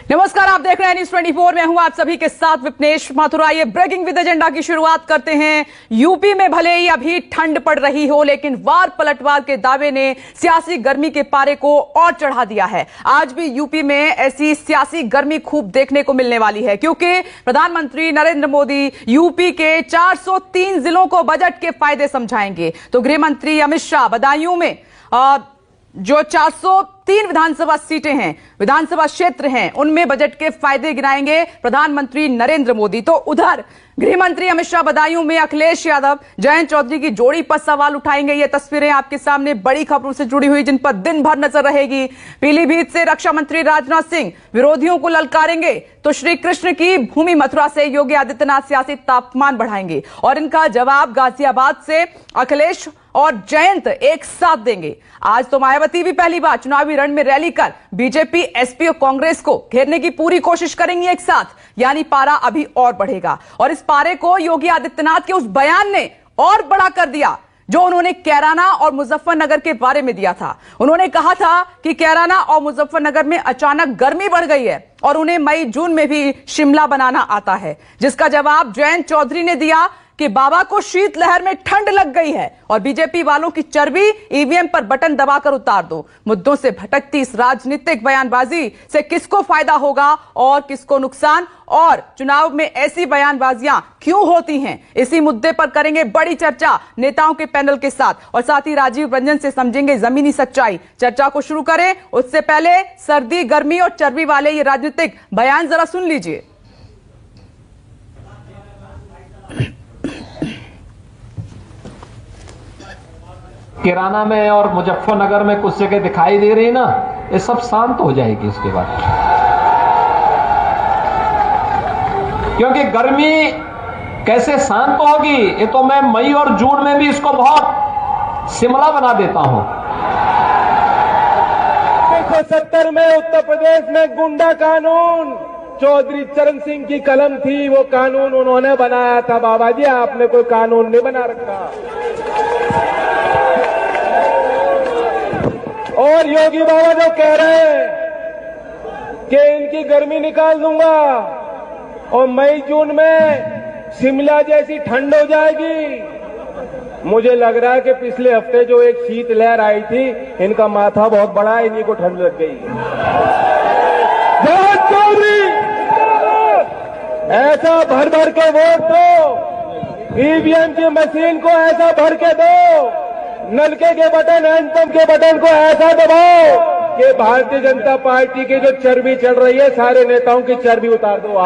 नमस्कार, आप देख रहे हैं न्यूज़ 24। में हूं आप सभी के साथ विपनेश माथुर। ये ब्रेकिंग विद एजेंडा की शुरुआत करते हैं। यूपी में भले ही अभी ठंड पड़ रही हो, लेकिन वार पलटवार के दावे ने सियासी गर्मी के पारे को और चढ़ा दिया है। आज भी यूपी में ऐसी सियासी गर्मी खूब देखने को मिलने वाली है, क्योंकि प्रधानमंत्री नरेंद्र मोदी यूपी के 403 जिलों को बजट के फायदे समझाएंगे। तो गृह मंत्री अमित शाह बदायूं में जो 403 विधानसभा सीटें हैं, विधानसभा क्षेत्र हैं, उनमें बजट के फायदे गिनाएंगे प्रधानमंत्री नरेंद्र मोदी। तो उधर गृह मंत्री अमित शाह बदायूं में अखिलेश यादव जयंत चौधरी की जोड़ी पर सवाल उठाएंगे। ये तस्वीरें आपके सामने बड़ी खबरों से जुड़ी हुई, जिन पर दिन भर नजर रहेगी। पीलीभीत से रक्षा मंत्री राजनाथ सिंह विरोधियों को ललकारेंगे, तो श्री कृष्ण की भूमि मथुरा से योगी आदित्यनाथ सियासी तापमान बढ़ाएंगे, और इनका जवाब गाजियाबाद से अखिलेश और जयंत एक साथ देंगे। आज तो मायावती भी पहली बार चुनावी रण में रैली कर बीजेपी, एसपी और कांग्रेस को घेरने की पूरी कोशिश करेंगी एक साथ, यानी पारा अभी और बढ़ेगा। और इस पारे को योगी आदित्यनाथ के उस बयान ने और बड़ा कर दिया जो उन्होंने कैराना और मुजफ्फरनगर के बारे में दिया था। उन्होंने कहा था कि कैराना और मुजफ्फरनगर में अचानक गर्मी बढ़ गई है और उन्हें मई जून में भी शिमला बनाना आता है, जिसका जवाब जयंत चौधरी ने दिया कि बाबा को शीतलहर में ठंड लग गई है और बीजेपी वालों की चर्बी ईवीएम पर बटन दबाकर उतार दो। मुद्दों से भटकती इस राजनीतिक बयानबाजी से किसको फायदा होगा और किसको नुकसान, और चुनाव में ऐसी बयानबाजियां क्यों होती हैं, इसी मुद्दे पर करेंगे बड़ी चर्चा नेताओं के पैनल के साथ, और साथ ही राजीव रंजन से समझेंगे जमीनी सच्चाई। चर्चा को शुरू करें उससे पहले सर्दी, गर्मी और चर्बी वाले ये राजनीतिक बयान जरा सुन लीजिए। कैराना में और मुजफ्फरनगर में कुछ जगह दिखाई दे रही ना, ये सब शांत हो जाएगी इसके बाद, क्योंकि गर्मी कैसे शांत होगी ये तो मैं मई और जून में भी इसको बहुत शिमला बना देता हूं। 1970 में उत्तर प्रदेश में गुंडा कानून चौधरी चरण सिंह की कलम थी, वो कानून उन्होंने बनाया था। बाबा जी, आपने कोई कानून नहीं बना रखा। और योगी बाबा जो कह रहे हैं कि इनकी गर्मी निकाल दूंगा और मई जून में शिमला जैसी ठंड हो जाएगी, मुझे लग रहा है कि पिछले हफ्ते जो एक शीतलहर आई थी, इनका माथा बहुत बड़ा है, इन्हीं को ठंड लग गई। जयंत चौधरी, ऐसा भर भर के वोट दो, ईवीएम की मशीन को ऐसा भर के दो, नलके के बटन, हैंडपंप के बटन को ऐसा दबाओ कि भारतीय जनता पार्टी की जो चर्बी चढ़ रही है, सारे नेताओं की चर्बी उतार दो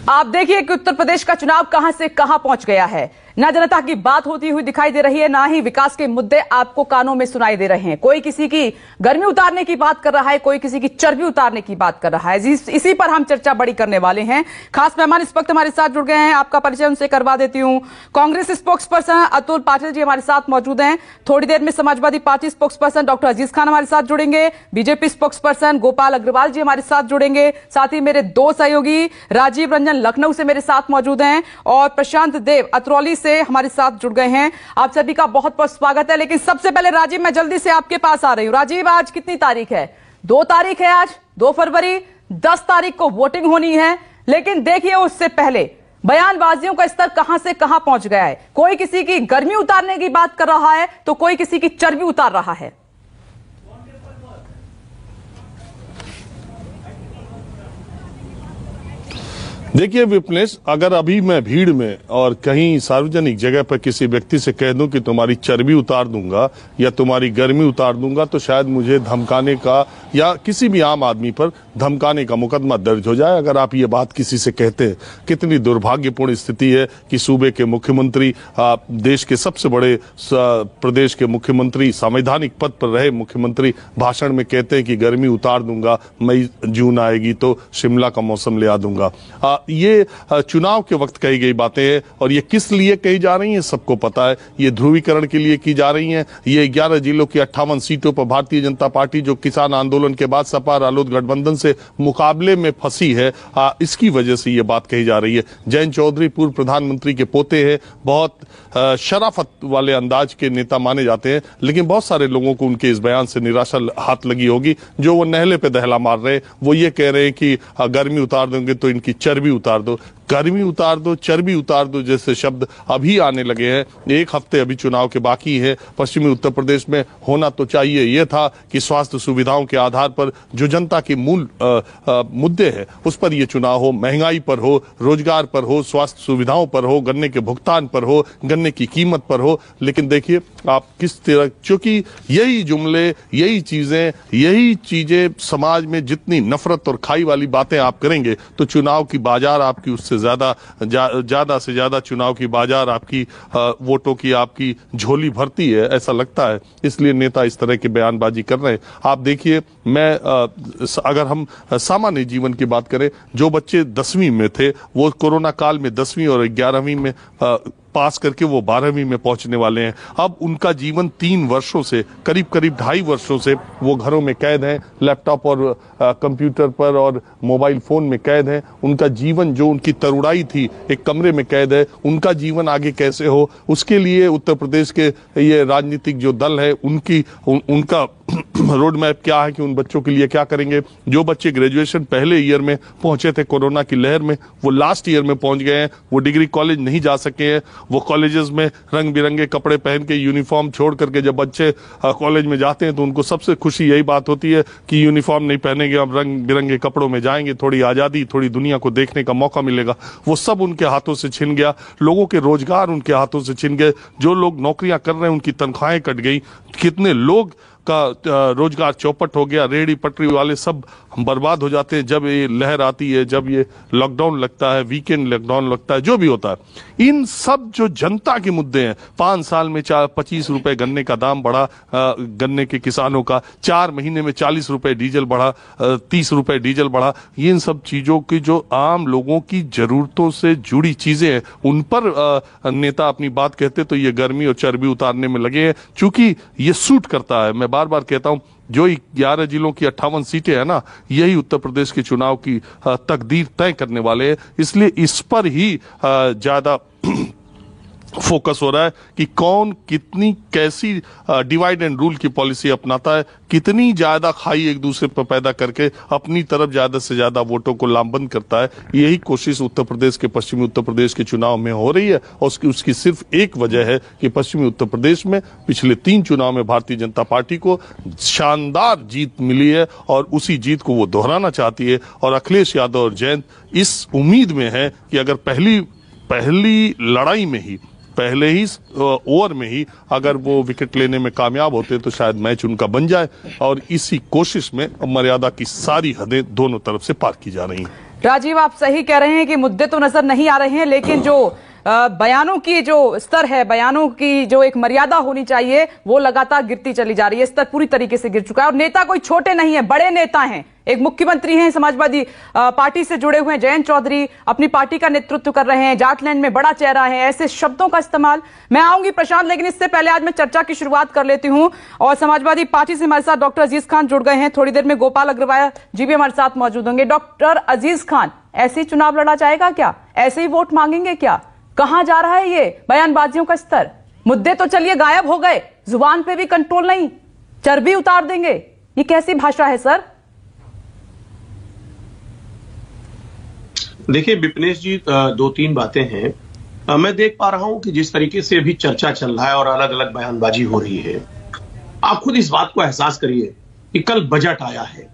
आप देखिए कि उत्तर प्रदेश का चुनाव कहां से कहां पहुंच गया है। ना जनता की बात होती हुई दिखाई दे रही है, ना ही विकास के मुद्दे आपको कानों में सुनाई दे रहे हैं। कोई किसी की गर्मी उतारने की बात कर रहा है, कोई किसी की चर्बी उतारने की बात कर रहा है। इसी पर हम चर्चा बड़ी करने वाले हैं। खास मेहमान इस वक्त हमारे साथ जुड़ गए हैं, आपका परिचय उनसे करवा देती हूं। कांग्रेस स्पोक्स पर्सन अतुल पाटिल जी हमारे साथ मौजूद हैं। थोड़ी देर में Samajwadi Party spokesperson doctor Aziz Khan हमारे साथ जुड़ेंगे। BJP spokesperson Gopal Agarwal ji हमारे साथ जुड़ेंगे। साथ ही मेरे दो सहयोगी राजीव रंजन लखनऊ से मेरे साथ मौजूद हैं और प्रशांत देव अतरौली से हमारे साथ जुड़ गए हैं। आप सभी का बहुत बहुत स्वागत है। लेकिन सबसे पहले राजीव, मैं जल्दी से आपके पास आ रही हूं। राजीव, आज कितनी तारीख है? 2 तारीख है आज, 2 फरवरी। 10 तारीख को वोटिंग होनी है, लेकिन देखिए उससे पहले बयानबाजियों का स्तर कहां से कहां पहुंच गया है। कोई किसी की गर्मी उतारने की बात कर रहा है, तो कोई किसी की चर्बी उतार रहा है। देखिए विपनेश, अगर अभी मैं भीड़ में और कहीं सार्वजनिक जगह पर किसी व्यक्ति से कह दूं कि तुम्हारी चर्बी उतार दूंगा या तुम्हारी गर्मी उतार दूंगा, तो शायद मुझे धमकाने का या किसी भी आम आदमी पर धमकाने का मुकदमा दर्ज हो जाए। अगर आप ये बात किसी से कहते हैं, कितनी दुर्भाग्यपूर्ण स्थिति है कि सूबे के मुख्यमंत्री, देश के सबसे बड़े प्रदेश के मुख्यमंत्री, संवैधानिक पद पर रहे मुख्यमंत्री, भाषण में कहते हैं कि गर्मी उतार दूंगा, मई जून आएगी तो शिमला का मौसम ले आ दूंगा। ये चुनाव के वक्त कही गई बातें हैं और ये किस लिए कही जा रही हैं सबको पता है। ये ध्रुवीकरण के लिए की जा रही हैं। ये 11 जिलों की 58 सीटों पर भारतीय जनता पार्टी जो किसान आंदोलन के बाद सपा रालोद गठबंधन से मुकाबले में फंसी है, इसकी वजह से ये बात कही जा रही है। जयंत चौधरी पूर्व प्रधानमंत्री के पोते हैं, बहुत शराफत वाले अंदाज के नेता माने जाते हैं, लेकिन बहुत सारे लोगों को उनके इस बयान से निराशा हाथ लगी होगी। जो वो नहले पे दहला मार रहे, वो ये कह रहे हैं कि गर्मी उतार देंगे तो इनकी चर्बी उतार दो। गर्मी उतार दो, चर्बी उतार दो जैसे शब्द अभी आने लगे हैं। एक हफ्ते अभी चुनाव के बाकी है। पश्चिमी उत्तर प्रदेश में होना तो चाहिए यह था कि स्वास्थ्य सुविधाओं के आधार पर जो जनता के मूल मुद्दे हैं उस पर यह चुनाव हो, महंगाई पर हो, रोजगार पर हो, स्वास्थ्य सुविधाओं पर हो, गन्ने के भुगतान पर हो, गन्ने की कीमत पर हो। लेकिन देखिए आप किस तरह, क्योंकि यही जुमले, यही चीजें समाज में जितनी नफरत और खाई वाली बातें आप करेंगे तो चुनाव की बाजार आपकी उससे ज्यादा से ज्यादा चुनाव की बाजार आपकी वोटों की आपकी झोली भरती है, ऐसा लगता है। इसलिए नेता इस तरह की बयानबाजी कर रहे हैं। आप देखिए, अगर हम सामान्य जीवन की बात करें, जो बच्चे 10वीं में थे वो कोरोना काल में 10वीं और 11वीं में पास करके वो 12वीं में पहुंचने वाले हैं। अब उनका जीवन 3 वर्षों से करीब 2.5 वर्षों से वो घरों में कैद हैं, लैपटॉप और कंप्यूटर पर और मोबाइल फोन में कैद हैं। उनका जीवन, जो उनकी तरुणाई थी, एक कमरे में कैद है। उनका जीवन आगे कैसे हो, उसके लिए उत्तर प्रदेश के ये राजनीतिक जो दल है उनका रोड मैप क्या है कि उन बच्चों के लिए क्या करेंगे। जो बच्चे ग्रेजुएशन पहले ईयर में पहुंचे थे कोरोना की लहर में, वो लास्ट ईयर में पहुंच गए हैं। वो डिग्री कॉलेज नहीं जा सके हैं। वो कॉलेजेस में रंग बिरंगे कपड़े पहन के, यूनिफॉर्म छोड़ करके जब बच्चे कॉलेज में जाते हैं तो उनको सबसे खुशी यही बात होती है कि यूनिफॉर्म नहीं पहनेंगे, अब रंग बिरंगे कपड़ों में जाएंगे, थोड़ी आजादी, थोड़ी दुनिया को देखने का मौका मिलेगा। वो सब उनके हाथों से छिन गया। लोगों के रोजगार उनके हाथों से छिन गए। जो लोग नौकरियां कर रहे हैं उनकी तनख्वाहें कट गई। कितने लोग का रोजगार चौपट हो गया। रेहड़ी पटरी वाले सब बर्बाद हो जाते हैं जब ये लहर आती है, जब ये लॉकडाउन लगता है, वीकेंड लॉकडाउन लगता है, जो भी होता है। इन सब जो जनता के मुद्दे हैं, 5 साल में 25 रुपए गन्ने का दाम बढ़ा, गन्ने के किसानों का 4 महीने में 40 रुपए डीजल बढ़ा, 30 रुपए डीजल बढ़ा। ये इन सब चीजों की जो आम लोगों की जरूरतों से जुड़ी चीजें हैं उन पर नेता अपनी बात कहते तो ये गर्मी और चर्बी उतारने में लगे हैं। चूंकि ये सूट करता है, मैं बार बार कहता हूं, जो 11 जिलों की 58 सीटें हैं ना, यही उत्तर प्रदेश के चुनाव की तकदीर तय करने वाले हैं। इसलिए इस पर ही ज्यादा फोकस हो रहा है कि कौन कितनी कैसी डिवाइड एंड रूल की पॉलिसी अपनाता है, कितनी ज्यादा खाई एक दूसरे पर पैदा करके अपनी तरफ ज्यादा से ज्यादा वोटों को लामबंद करता है। यही कोशिश उत्तर प्रदेश के, पश्चिमी उत्तर प्रदेश के चुनाव में हो रही है। और उसकी सिर्फ एक वजह है कि पश्चिमी उत्तर प्रदेश में पिछले 3 चुनाव में भारतीय जनता पार्टी को शानदार जीत मिली है और उसी जीत को वो दोहराना चाहती है। और अखिलेश यादव और जयंत इस उम्मीद में है कि अगर पहली लड़ाई में ही, पहले ही ओवर में ही अगर वो विकेट लेने में कामयाब होते तो शायद मैच उनका बन जाए। और इसी कोशिश में मर्यादा की सारी हदें दोनों तरफ से पार की जा रही हैं। राजीव, आप सही कह रहे हैं कि मुद्दे तो नजर नहीं आ रहे हैं, लेकिन जो बयानों की जो स्तर है, बयानों की जो एक मर्यादा होनी चाहिए, वो लगातार गिरती चली जा रही है। स्तर पूरी तरीके से गिर चुका है। और नेता कोई छोटे नहीं है, बड़े नेता हैं। एक मुख्यमंत्री हैं, समाजवादी पार्टी से जुड़े हुए हैं, जयंत चौधरी अपनी पार्टी का नेतृत्व कर रहे हैं, जाटलैंड में बड़ा चेहरा है। ऐसे शब्दों का इस्तेमाल, मैं आऊंगी प्रशांत, लेकिन इससे पहले आज मैं चर्चा की शुरुआत कर लेती हूं। और समाजवादी पार्टी से हमारे साथ डॉक्टर अजीज खान जुड़ गए हैं। थोड़ी देर में गोपाल अग्रवाल जी भी हमारे साथ मौजूद होंगे। डॉक्टर अजीज खान, ऐसे ही चुनाव लड़ा जाएगा क्या? ऐसे ही वोट मांगेंगे क्या? कहां जा रहा है ये बयानबाजियों का स्तर? मुद्दे तो चलिए गायब हो गए, जुबान पे भी कंट्रोल नहीं, चर्बी उतार देंगे, ये कैसी भाषा है सर? देखिए विपनेश जी, 2-3 बातें हैं। मैं देख पा रहा हूं कि जिस तरीके से अभी चर्चा चल रहा है और अलग अलग बयानबाजी हो रही है, आप खुद इस बात को एहसास करिए कि कल बजट आया है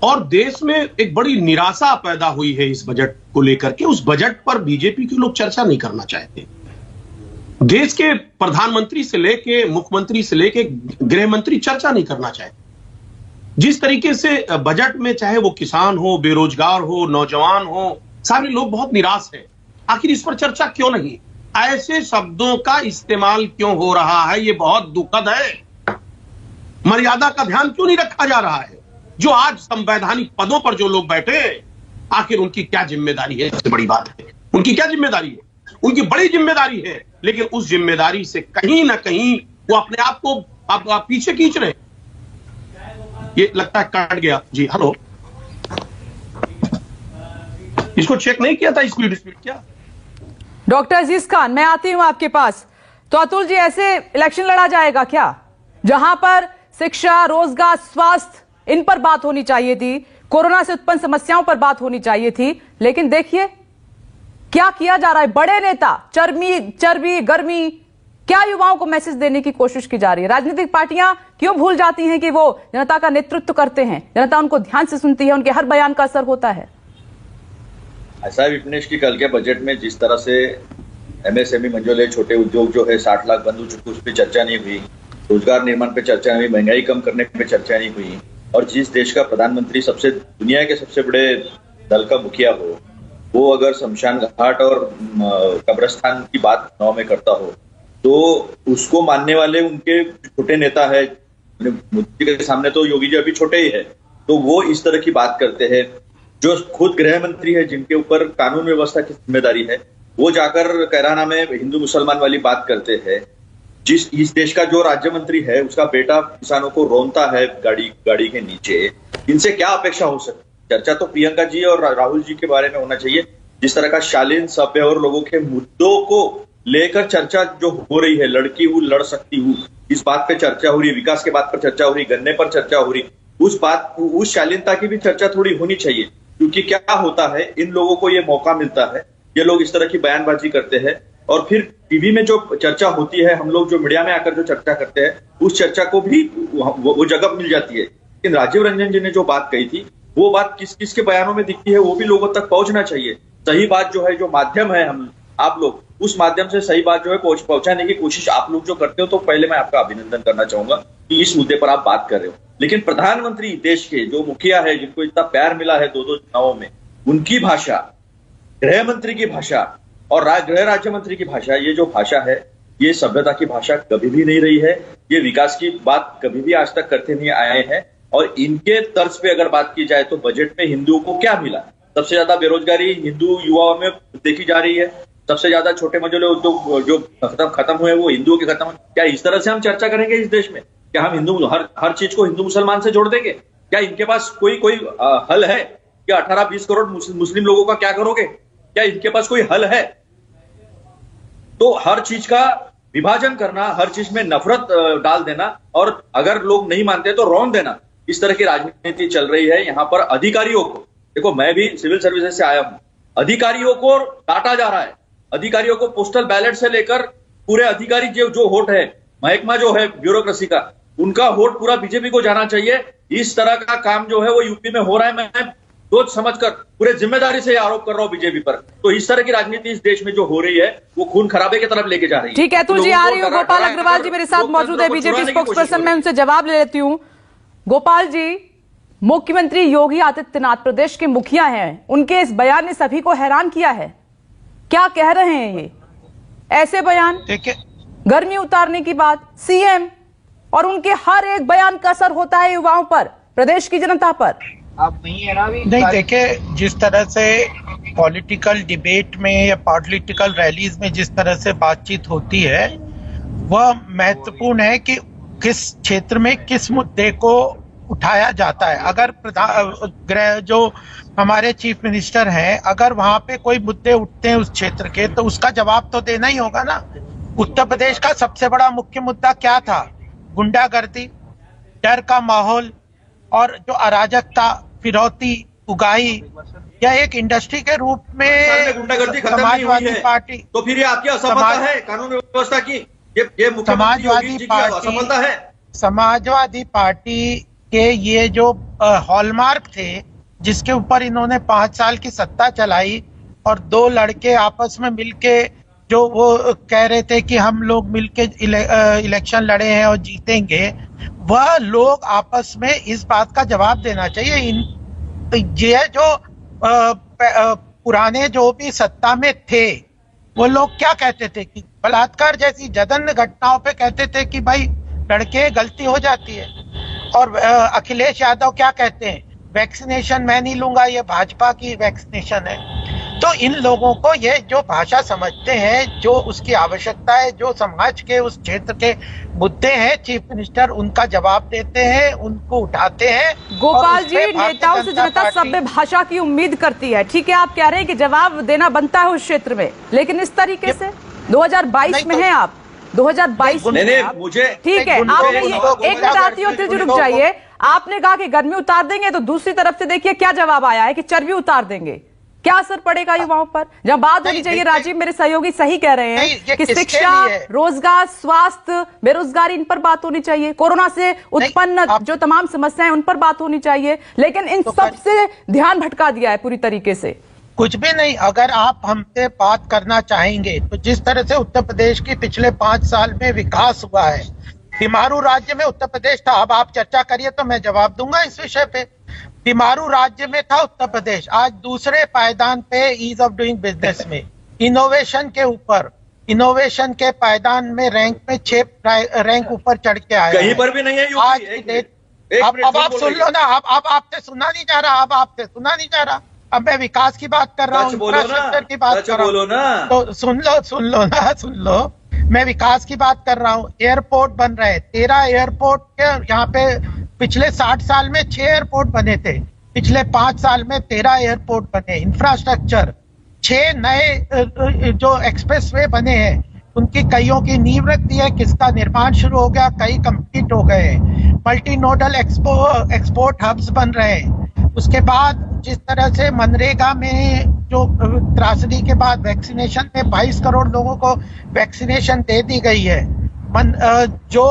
और देश में एक बड़ी निराशा पैदा हुई है इस बजट को लेकर के। उस बजट पर बीजेपी के लोग चर्चा नहीं करना चाहते। देश के प्रधानमंत्री से लेके, मुख्यमंत्री से लेके गृह मंत्री चर्चा नहीं करना चाहते। जिस तरीके से बजट में, चाहे वो किसान हो, बेरोजगार हो, नौजवान हो, सारे लोग बहुत निराश हैं। आखिर इस पर चर्चा क्यों नहीं? ऐसे शब्दों का इस्तेमाल क्यों हो रहा है? ये बहुत दुखद है। मर्यादा का ध्यान क्यों नहीं रखा जा रहा है? जो आज संवैधानिक पदों पर जो लोग बैठे, आखिर उनकी क्या जिम्मेदारी है? सबसे बड़ी बात है उनकी क्या जिम्मेदारी है। उनकी बड़ी जिम्मेदारी है, लेकिन उस जिम्मेदारी से कहीं ना कहीं वो अपने आप को आप पीछे खींच रहे हैं। ये लगता है कट गया जी। हेलो, इसको चेक नहीं किया था, स्पीड क्या? डॉक्टर अजीज खान, मैं आती हूं आपके पास। तो अतुल जी, ऐसे इलेक्शन लड़ा जाएगा क्या, जहां पर शिक्षा, रोजगार, स्वास्थ्य, इन पर बात होनी चाहिए थी, कोरोना से उत्पन्न समस्याओं पर बात होनी चाहिए थी, लेकिन देखिए क्या किया जा रहा है। बड़े नेता चर्बी गर्मी, क्या युवाओं को मैसेज देने की कोशिश की जा रही है? राजनीतिक पार्टियां क्यों भूल जाती हैं कि वो जनता का नेतृत्व करते हैं, जनता उनको ध्यान से सुनती है, उनके हर बयान का असर होता है? ऐसा विपनेश की कल के बजट में जिस तरह से एमएसएमई मंजूर छोटे उद्योग जो है 60 लाख बंद हो चुके, उस पर चर्चा नहीं हुई, रोजगार निर्माण पे चर्चा नहीं हुई, महंगाई कम करने पे चर्चा नहीं हुई, और जिस देश का प्रधानमंत्री दुनिया के सबसे बड़े दल का मुखिया हो, वो अगर शमशान घाट और कब्रिस्तान की बात चुनाव में करता हो, तो उसको मानने वाले उनके छोटे नेता है। मोदी के सामने तो योगी जी अभी छोटे ही है, तो वो इस तरह की बात करते हैं। जो खुद गृह मंत्री है, जिनके ऊपर कानून व्यवस्था की जिम्मेदारी है, वो जाकर कैराना में हिंदू मुसलमान वाली बात करते हैं। इस देश का जो राज्य मंत्री है, उसका बेटा किसानों को रोनता है गाड़ी के नीचे। इनसे क्या अपेक्षा हो सकती? चर्चा तो प्रियंका जी और राहुल जी के बारे में होना चाहिए। जिस तरह का शालीन, सभ्य और लोगों के मुद्दों को लेकर चर्चा जो हो रही है, लड़की हूं लड़ सकती हूं, इस बात पे चर्चा हो रही है, विकास के बात पर चर्चा हो रही, गन्ने पर चर्चा हो रही, उस शालीनता की भी चर्चा थोड़ी होनी चाहिए। क्योंकि क्या होता है, इन लोगों को ये मौका मिलता है, ये लोग इस तरह की बयानबाजी करते हैं, और फिर टीवी में जो चर्चा होती है, हम लोग जो मीडिया में आकर जो चर्चा करते हैं, उस चर्चा को भी वो जगह मिल जाती है। लेकिन राजीव रंजन जी ने जो बात कही थी, वो बात किसके बयानों में दिखती है, वो भी लोगों तक पहुंचना चाहिए। सही बात जो है, जो माध्यम है, आप लोग उस माध्यम से सही बात जो है पहुंचाने की कोशिश आप लोग जो करते हो, तो पहले मैं आपका अभिनंदन करना चाहूंगा कि इस मुद्दे पर आप बात कर रहे हो। लेकिन प्रधानमंत्री देश के जो मुखिया है, जिनको इतना प्यार मिला है 2-2 चुनावों में, उनकी भाषा, गृह मंत्री की भाषा और गृह राज्य मंत्री की भाषा, ये जो भाषा है, ये सभ्यता की भाषा कभी भी नहीं रही है। ये विकास की बात कभी भी आज तक करते नहीं आए हैं। और इनके तर्ज पे अगर बात की जाए तो बजट में हिंदुओं को क्या मिला? सबसे ज्यादा बेरोजगारी हिंदू युवाओं में देखी जा रही है। सबसे ज्यादा छोटे मझोले उद्योग जो खत्म हुए वो हिंदुओं के खत्म। क्या इस तरह से हम चर्चा करेंगे इस देश में? क्या हम हिंदू हर चीज को हिंदू मुसलमान से जोड़ देंगे? क्या इनके पास कोई हल है? क्या 18-20 करोड़ मुस्लिम लोगों का क्या करोगे? क्या इनके पास कोई हल है? तो हर चीज का विभाजन करना, हर चीज में नफरत डाल देना, और अगर लोग नहीं मानते तो रौन देना, इस तरह की राजनीति चल रही है यहाँ पर। अधिकारियों को देखो, मैं भी सिविल सर्विसेज से आया हूं, अधिकारियों को डांटा जा रहा है। अधिकारियों को पोस्टल बैलेट से लेकर पूरे अधिकारी जो वोट है, महकमा जो है ब्यूरोक्रेसी का, उनका वोट पूरा बीजेपी को जाना चाहिए। इस तरह का काम जो है वो यूपी में हो रहा है। मैं सोच समझकर पूरे जिम्मेदारी से आरोप कर रहा हूं बीजेपी पर। तो इस तरह की राजनीति इस देश में जो हो रही है, वो खून खराबे की तरफ लेके जा रही है। ठीक है अतुल जी, आ रही हूँ। गोपाल अग्रवाल जी मेरे साथ मौजूद है, बीजेपी स्पोक्सपर्सन, मैं उनसे जवाब ले लेती हूँ। गोपाल जी, मुख्यमंत्री योगी आदित्यनाथ प्रदेश के मुखिया हैं, उनके इस बयान ने सभी को हैरान किया है। क्या कह रहे हैं ये? ऐसे बयान, गर्मी उतारने की बात, सीएम, और उनके हर एक बयान का असर होता है युवाओं पर, प्रदेश की जनता पर। आप नहीं है ना अभी? नहीं, देखिए, जिस तरह से पॉलिटिकल डिबेट में या पॉलिटिकल रैलीज में जिस तरह से बातचीत होती है, वह महत्वपूर्ण है कि किस क्षेत्र में किस मुद्दे को उठाया जाता है। अगर जो हमारे चीफ मिनिस्टर हैं, अगर वहां पे कोई मुद्दे उठते हैं उस क्षेत्र के, तो उसका जवाब तो देना ही होगा ना। उत्तर प्रदेश का सबसे बड़ा मुख्य मुद्दा क्या था? गुंडागर्दी, डर का माहौल, और जो अराजकता, फिरौती, उगाही, या एक इंडस्ट्री के रूप में गुंडागर्दी समाजवादी पार्टी, तो फिर ये आपकी असफलता है कानून व्यवस्था की। ये समाजवादी पार्टी के ये जो हॉलमार्क थे, जिसके ऊपर इन्होंने 5 साल की सत्ता चलाई, और 2 लड़के आपस में मिलके जो वो कह रहे थे कि हम लोग मिलके इलेक्शन लड़े हैं और जीतेंगे, वह लोग आपस में इस बात का जवाब देना चाहिए। ये जो पुराने जो भी सत्ता में थे, वो लोग क्या कहते थे कि बलात्कार जैसी जघन्य घटनाओं पे कहते थे कि भाई लड़के गलती हो जाती है। और अखिलेश यादव क्या कहते हैं वैक्सीनेशन मैं नहीं लूंगा, ये भाजपा की वैक्सीनेशन है। तो इन लोगों को ये जो भाषा समझते हैं, जो उसकी आवश्यकता है, जो समाज के उस क्षेत्र के मुद्दे हैं, चीफ मिनिस्टर उनका जवाब देते हैं, उनको उठाते हैं। गोपाल जी, नेताओं से जनता सभ्य भाषा की उम्मीद करती है, ठीक है, आप कह रहे हैं कि जवाब देना बनता है उस क्षेत्र में, लेकिन इस तरीके से 2022 में हैं आप, 2022 में मुझे ठीक है, आपने एक मिनट आती होती रुक जाइए, आपने कहा कि गर्मी उतार देंगे, तो दूसरी तरफ से देखिए क्या जवाब आया है कि चर्बी उतार देंगे। क्या असर पड़ेगा युवाओं पर? जब बात होनी चाहिए, राजीव मेरे सहयोगी सही कह रहे हैं कि शिक्षा, रोजगार, स्वास्थ्य, बेरोजगारी, इन पर बात होनी चाहिए, कोरोना से उत्पन्न जो तमाम समस्याएं उन पर बात होनी चाहिए, लेकिन इन सब से ध्यान भटका दिया है पूरी तरीके से। कुछ भी नहीं। अगर आप हमसे बात करना चाहेंगे तो जिस तरह से उत्तर प्रदेश की पिछले 5 साल में विकास हुआ है, तिमारू राज्य में उत्तर प्रदेश था, अब आप चर्चा करिए तो मैं जवाब दूंगा इस विषय पे। तिमारू राज्य में था उत्तर प्रदेश, आज दूसरे पायदान पे ईज ऑफ डूइंग बिजनेस में, इनोवेशन के ऊपर, इनोवेशन के पायदान में रैंक में 6 रैंक ऊपर चढ़ के आया। कहीं पर भी नहीं है यूपी। आज की डेट, अब आप सुन लो ना, अब आपसे सुना नहीं जा रहा, अब आपसे सुना नहीं जा रहा, अब मैं विकास की बात कर रहा हूँ, इंफ्रास्ट्रक्चर की बात कर रहा हूँ, तो सुन लो, मैं विकास की बात कर रहा हूँ। एयरपोर्ट बन रहे हैं, 13 एयरपोर्ट के यहाँ पे पिछले 60 साल में 6 एयरपोर्ट बने थे, पिछले 5 साल में 13 एयरपोर्ट बने। इंफ्रास्ट्रक्चर 6 नए जो एक्सप्रेसवे बने हैं, उनकी कईयों की नींव रख दी है, किसका निर्माण शुरू हो गया, कई कंप्लीट हो गए। मल्टी नोडल एक्सपोर्ट हब्स बन रहे हैं। उसके बाद जिस तरह से मनरेगा में जो त्रासदी के बाद वैक्सीनेशन में 22 करोड़ लोगों को वैक्सीनेशन दे दी गई है, जो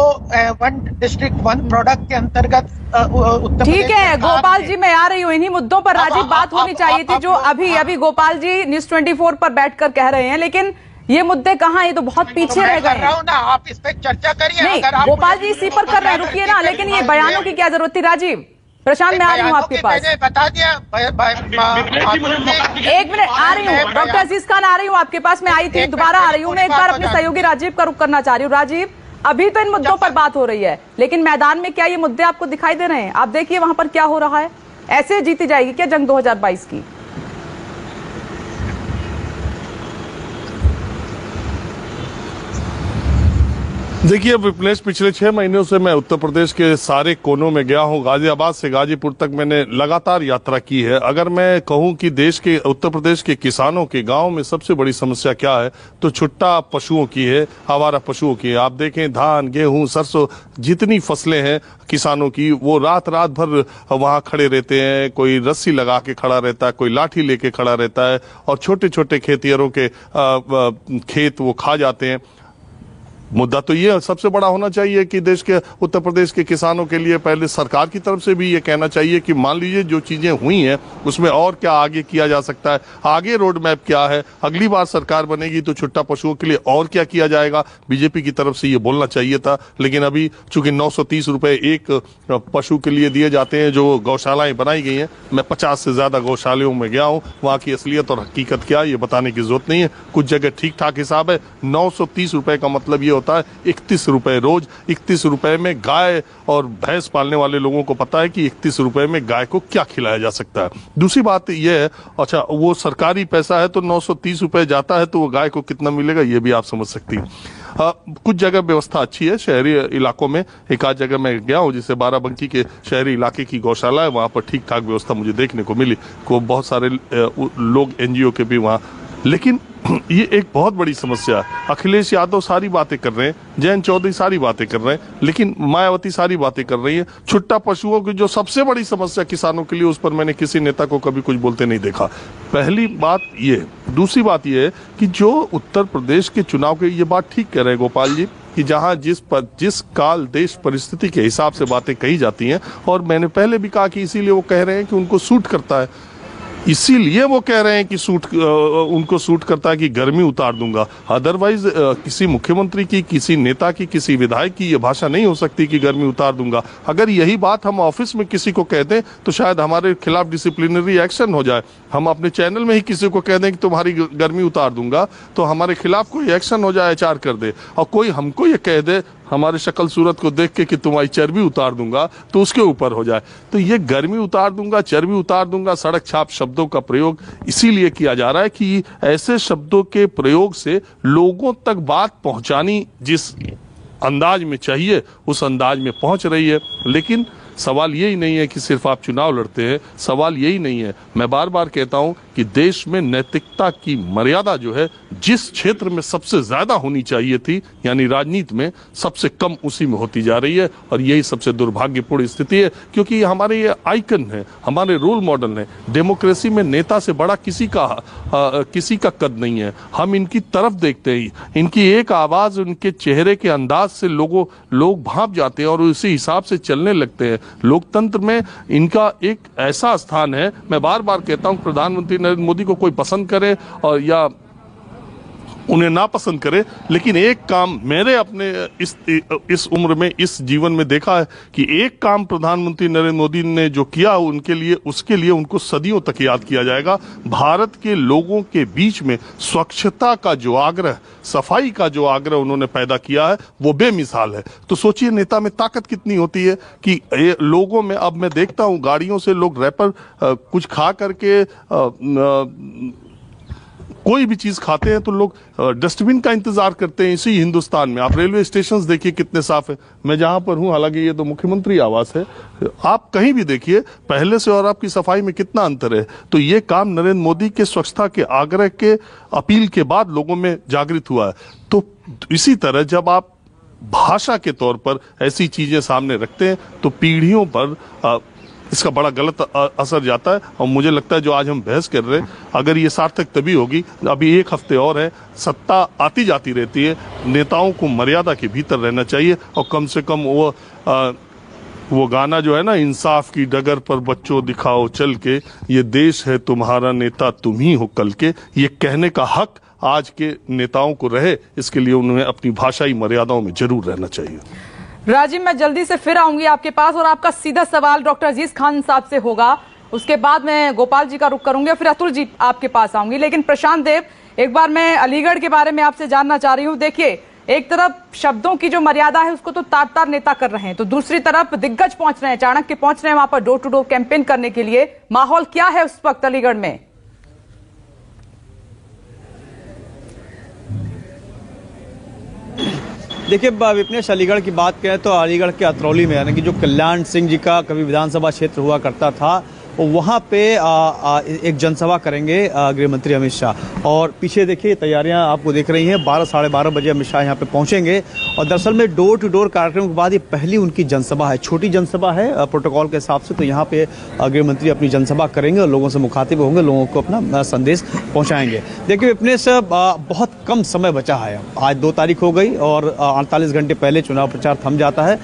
1 डिस्ट्रिक्ट 1 प्रोडक्ट के अंतर्गत उत्तर ठीक है गोपाल जी, मैं आ रही हूँ इन्हीं मुद्दों पर। राजीव, बात होनी चाहिए थी जो अभी गोपाल जी न्यूज़ 24 पर बैठकर कह रहे हैं, लेकिन ये मुद्दे कहाँ, ये तो बहुत पीछे रह गए हैं ना। आप इस पे चर्चा करिए। नहीं, गोपाल जी इसी पर कर रहे हैं, रुकिए ना, लेकिन ये बयानों की क्या जरूरत थी? राजीव, प्रशांत, मैं आ रही हूँ आपके पास, बता दिया। एक मिनट, आ रही हूँ, डॉक्टर अजीज खान आ रही हूँ आपके पास, मैं आई थी, दोबारा आ रही हूँ। मैं एक बार अपने सहयोगी राजीव का रुख करना चाह रही हूँ। राजीव, अभी तो इन मुद्दों पर बात हो रही है, लेकिन मैदान में क्या ये मुद्दे आपको दिखाई दे रहे हैं? आप देखिए वहां पर क्या हो रहा है। ऐसे जीती जाएगी क्या जंग 2022 की? देखिए विपनेश, पिछले 6 महीनों से मैं उत्तर प्रदेश के सारे कोनों में गया हूं। गाजियाबाद से गाजीपुर तक मैंने लगातार यात्रा की है। अगर मैं कहूं कि देश के, उत्तर प्रदेश के किसानों के गांव में सबसे बड़ी समस्या क्या है, तो छुट्टा पशुओं की है, आवारा पशुओं की है। आप देखें, धान, गेहूं, सरसों, जितनी फसलें हैं किसानों की, वो रात भर वहां खड़े रहते हैं। कोई रस्सी लगा के खड़ा रहता है, कोई लाठी लेके खड़ा रहता है, और छोटे छोटे खेतिहरों के खेत वो खा जाते हैं। मुद्दा तो ये सबसे बड़ा होना चाहिए कि देश के, उत्तर प्रदेश के किसानों के लिए पहले सरकार की तरफ से भी ये कहना चाहिए कि मान लीजिए जो चीजें हुई हैं उसमें और क्या आगे किया जा सकता है, आगे रोड मैप क्या है, अगली बार सरकार बनेगी तो छुट्टा पशुओं के लिए और क्या किया जाएगा। बीजेपी की तरफ से ये बोलना चाहिए था, लेकिन अभी चूंकि 930 रुपए एक पशु के लिए दिए जाते हैं, जो गौशालाएं बनाई गई हैं, मैं 50 से ज्यादा गौशालाओं में गया हूँ, वहां की असलियत और हकीकत क्या ये बताने की जरूरत नहीं है। कुछ जगह ठीक ठाक हिसाब है। 930 रुपए का मतलब ये होता है 31 रुपए रोज। 31 रुपए में गाय और भैंस पालने वाले लोगों को पता है कि 31 रुपए में गाय को क्या खिलाया जा सकता है। दूसरी बात यह है, अच्छा वो सरकारी पैसा है तो 930 रुपए जाता है तो वो गाय को कितना मिलेगा ये भी आप समझ सकती हैं। कुछ जगह व्यवस्था अच्छी है, शहरी इलाकों में एक आध जगह मैं गया हूँ, जिससे बाराबंकी के शहरी इलाके की गौशाला है, वहां पर ठीक ठाक व्यवस्था मुझे देखने को मिली। को बहुत सारे लोग एनजीओ के भी वहां, लेकिन ये एक बहुत बड़ी समस्या है। अखिलेश यादव सारी बातें कर रहे हैं, जयंत चौधरी सारी बातें कर रहे हैं, लेकिन मायावती सारी बातें कर रही है। छुट्टा पशुओं की जो सबसे बड़ी समस्या किसानों के लिए, उस पर मैंने किसी नेता को कभी कुछ बोलते नहीं देखा। पहली बात ये। दूसरी बात ये है कि जो उत्तर प्रदेश के चुनाव के, ये बात ठीक कह रहे हैं गोपाल जी कि जहां जिस काल देश परिस्थिति के हिसाब से बातें कही जाती हैं, और मैंने पहले भी कहा कि इसीलिए वो कह रहे हैं कि उनको सूट करता है, इसीलिए वो कह रहे हैं कि उनको सूट करता है कि गर्मी उतार दूंगा। अदरवाइज किसी मुख्यमंत्री की, किसी नेता की, किसी विधायक की ये भाषा नहीं हो सकती कि गर्मी उतार दूंगा। अगर यही बात हम ऑफिस में किसी को कह दें तो शायद हमारे खिलाफ डिसिप्लिनरी एक्शन हो जाए। हम अपने चैनल में ही किसी को कह दें कि तुम्हारी गर्मी उतार दूंगा तो हमारे खिलाफ कोई एक्शन हो जाए, HR कर दे। और कोई हमको ये कह दे, हमारे शक्ल सूरत को देख के कि तुम्हारी चर्बी उतार दूंगा, तो उसके ऊपर हो जाए। तो ये गर्मी उतार दूंगा, चर्बी उतार दूंगा, सड़क छाप शब्दों का प्रयोग इसीलिए किया जा रहा है कि ऐसे शब्दों के प्रयोग से लोगों तक बात पहुंचानी जिस अंदाज में चाहिए उस अंदाज में पहुंच रही है। लेकिन सवाल यही नहीं है कि सिर्फ आप चुनाव लड़ते हैं, सवाल यही नहीं है। मैं बार बार कहता हूं कि देश में नैतिकता की मर्यादा जो है जिस क्षेत्र में सबसे ज्यादा होनी चाहिए थी, यानी राजनीति में, सबसे कम उसी में होती जा रही है। और यही सबसे दुर्भाग्यपूर्ण स्थिति है, क्योंकि ये हमारे ये आइकन है, हमारे रोल मॉडल है। डेमोक्रेसी में नेता से बड़ा किसी का कद नहीं है। हम इनकी तरफ देखते हैं, इनकी एक आवाज, उनके चेहरे के अंदाज से लोग भांप जाते हैं और उसी हिसाब से चलने लगते हैं। लोकतंत्र में इनका एक ऐसा स्थान है। मैं बार बार कहता हूं, प्रधानमंत्री नरेंद्र मोदी को कोई पसंद करे और या उन्हें ना पसंद करे, लेकिन एक काम मैंने अपने इस उम्र में, इस जीवन में देखा है कि एक काम प्रधानमंत्री नरेंद्र मोदी ने जो किया उसके लिए उनको सदियों तक याद किया जाएगा। भारत के लोगों के बीच में स्वच्छता का जो आग्रह, सफाई का जो आग्रह उन्होंने पैदा किया है वो बेमिसाल है। तो सोचिए नेता में ताकत कितनी होती है कि लोगों में, अब मैं देखता हूं गाड़ियों से लोग रैपर कुछ खा करके कोई भी चीज खाते हैं तो लोग डस्टबिन का इंतजार करते हैं। इसी हिंदुस्तान में आप रेलवे स्टेशन देखिए कितने साफ है। मैं जहां पर हूं, हालांकि ये तो मुख्यमंत्री आवास है, आप कहीं भी देखिए पहले से और आपकी सफाई में कितना अंतर है। तो ये काम नरेंद्र मोदी के स्वच्छता के आग्रह के अपील के बाद लोगों में जागृत हुआ है। तो इसी तरह जब आप भाषा के तौर पर ऐसी चीजें सामने रखते हैं तो पीढ़ियों पर इसका बड़ा गलत असर जाता है। और मुझे लगता है जो आज हम बहस कर रहे हैं, अगर ये सार्थक तभी होगी, अभी एक हफ्ते और है, सत्ता आती जाती रहती है, नेताओं को मर्यादा के भीतर रहना चाहिए। और कम से कम वो गाना जो है ना, इंसाफ की डगर पर बच्चों दिखाओ चल के, ये देश है तुम्हारा नेता तुम ही हो कल के, ये कहने का हक आज के नेताओं को रहे। इसके लिए उन्हें अपनी भाषाई मर्यादाओं में जरूर रहना चाहिए। राजीव, मैं जल्दी से फिर आऊंगी आपके पास और आपका सीधा सवाल डॉक्टर अजीज खान साहब से होगा। उसके बाद मैं गोपाल जी का रुख करूंगी और फिर अतुल जी आपके पास आऊंगी। लेकिन प्रशांत देव, एक बार मैं अलीगढ़ के बारे में आपसे जानना चाह रही हूं। देखिए, एक तरफ शब्दों की जो मर्यादा है उसको तो तार नेता कर रहे हैं, तो दूसरी तरफ दिग्गज पहुंच रहे हैं, चाणक्य पहुंच रहे हैं वहां पर डोर टू डोर कैंपेन करने के लिए। माहौल क्या है उस वक्त अलीगढ़ में? देखिए विपनेश, अलीगढ़ की बात करें तो अलीगढ़ के अतरौली में, यानी कि जो कल्याण सिंह जी का कभी विधानसभा क्षेत्र हुआ करता था, वहाँ पे एक जनसभा करेंगे गृह मंत्री अमित शाह। और पीछे देखिए तैयारियां आपको देख रही हैं, 12 साढ़े 12 बजे अमित शाह यहाँ पे पहुँचेंगे। और दरअसल में डोर टू डोर कार्यक्रम के बाद ये पहली उनकी जनसभा है, छोटी जनसभा है प्रोटोकॉल के हिसाब से। तो यहाँ पे गृह मंत्री अपनी जनसभा करेंगे और लोगों से मुखातिब होंगे, लोगों को अपना संदेश पहुँचाएंगे। देखिए विपनेश, बहुत कम समय बचा है, आज 2 तारीख हो गई और 48 घंटे पहले चुनाव प्रचार थम जाता है।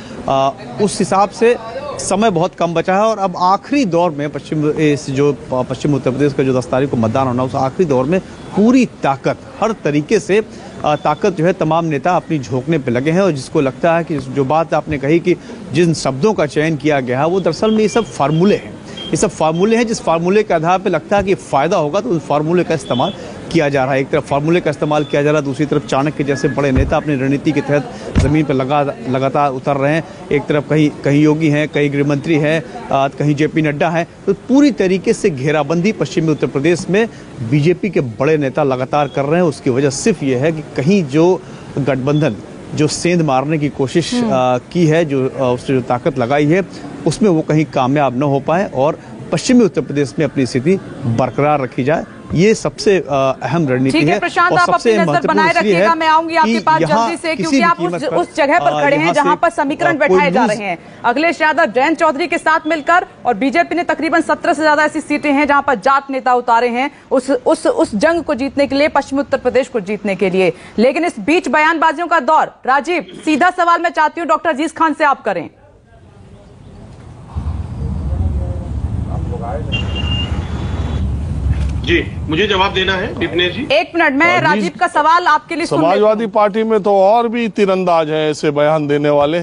उस हिसाब से समय बहुत कम बचा है और अब आखिरी दौर में पश्चिम उत्तर प्रदेश का जो 10 तारीख को मतदान होना, उस आखिरी दौर में पूरी ताकत, हर तरीके से ताकत जो है तमाम नेता अपनी झोंकने पे लगे हैं। और जिसको लगता है कि जो बात आपने कही कि जिन शब्दों का चयन किया गया है वो दरअसल में ये सब फार्मूले हैं, ये सब फार्मूले हैं। जिस फार्मूले के आधार पर लगता है कि फायदा होगा तो उस फार्मूले का इस्तेमाल किया जा रहा है। एक तरफ फार्मूले का इस्तेमाल किया जा रहा है, दूसरी तरफ चाणक्य जैसे बड़े नेता अपनी रणनीति के तहत जमीन पर लगातार उतर रहे हैं। एक तरफ कहीं योगी हैं, कहीं गृह मंत्री हैं, कहीं जेपी नड्डा हैं। तो पूरी तरीके से घेराबंदी पश्चिमी उत्तर प्रदेश में बीजेपी के बड़े नेता लगातार कर रहे हैं। उसकी वजह सिर्फ ये है कि कहीं जो गठबंधन जो सेंध मारने की कोशिश की है, जो उसने जो ताकत लगाई है, उसमें वो कहीं कामयाब न हो पाए और पश्चिमी उत्तर प्रदेश में अपनी स्थिति बरकरार रखी जाए। ये सबसे अहम रणनीति है। प्रशांत, आप अपनी नजर बनाए रखिएगा, मैं आऊंगी आपके पास जल्दी से, क्योंकि आप उस जगह पर खड़े हैं जहां पर समीकरण बैठाए जा रहे हैं। अखिलेश यादव जयंत चौधरी के साथ मिलकर, और बीजेपी ने तकरीबन 17 से ज्यादा ऐसी सीटें हैं जहां पर जाट नेता उतारे हैं उस जंग को जीतने के लिए, पश्चिमी उत्तर प्रदेश को जीतने के लिए। लेकिन इस बीच बयानबाजियों का दौर। राजीव, सीधा सवाल मैं चाहती हूँ डॉक्टर अजीज खान से आप करें। जी, मुझे जवाब देना है विपनेश जी। 1 मिनट में राजीव का सवाल आपके लिए। समाजवादी पार्टी में तो और भी तीरंदाज हैं ऐसे बयान देने वाले।